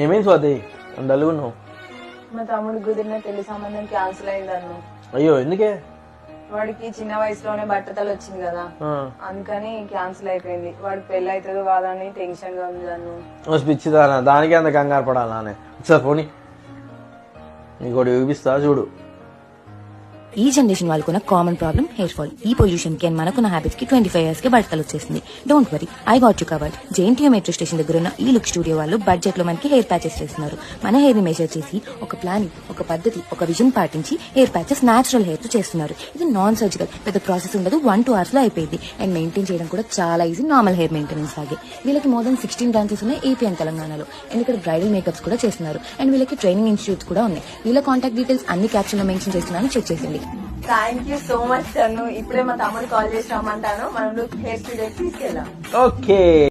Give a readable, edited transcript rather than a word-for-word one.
ఏమైంది స్వాతి డల్గున్నావు? మా తమ్ముడు కుదిరిన పెళ్లి సంబంధం క్యాన్సిల్ అయిందన్ను. అయ్యో ఎందుకే? వాడికి చిన్న వయసులోనే బట్టతలు వచ్చింది కదా, అందుకని క్యాన్సిల్ అయిపోయింది. వాడికి పెళ్లి అవుతుందో కాదని టెన్షన్ గా ఉంది నన్ను. పిచ్చిదానా, దానికే అంత కంగారు పడాలనే. సార్ పోనీ నీకు ఒకటి చూపిస్తా చూడు. ఈ జనరేషన్ వాళ్ళకున్న కామన్ ప్రాబ్లం హెయిర్ ఫాల్. ఈ పొల్యూషన్ కి మనకున్న హ్యాబిట్స్ కి 25 years కి బట్టలు వచ్చేసింది. Don't worry, I got you covered. JNTU metro station దగ్గర ఉన్న ఈ లుక్ స్టూడియో వాళ్ళు బడ్జెట్ లో మనకి హెయిర్ ప్యాచెస్ చేస్తున్నారు. మన హెయిర్ ని మెజర్ చేసి ఒక ప్లానింగ్, ఒక పద్ధతి, ఒక విజన్ పాటించి హెయిర్ ప్యాచెస్ నేచురల్ హెయిర్ తో చేస్తున్నారు. ఇది నాన్ సర్జికల్, పెద్ద ప్రాసెస్ ఉండదు, 1-2 hours లో అయిపోయింది. అండ్ మెయింటైన్ చేయడం కూడా చాలా ఈజీ, నార్మల్ హెయిర్ మెయింటెనెన్స్ లాగే. వీళ్ళకి more than 16 బ్రాంచెస్ ఉన్నాయి ఏపీ అండ్ తెలంగాణలో. అండ్ ఇక్కడ బ్రైడల్ మేకప్స్ కూడా చేస్తున్నారు. అండ్ వీళ్ళకి ట్రైనింగ్ ఇన్స్టిట్యూట్స్ కూడా ఉన్నాయి. వీళ్ళ కాంటాక్ట్ డీటెయిల్స్ అన్ని క్యాప్షన్ లో మెన్షన్ చేస్తున్నాను, చెక్ చేసింది. థ్యాంక్ యూ సో మచ్ తను. ఇప్పుడే మా తమ్ముడు కాల్ చేసి రమ్మంటాను, మనం హెయిర్ స్టూడియోకి తీసుకెళ్ళాం. ఓకే.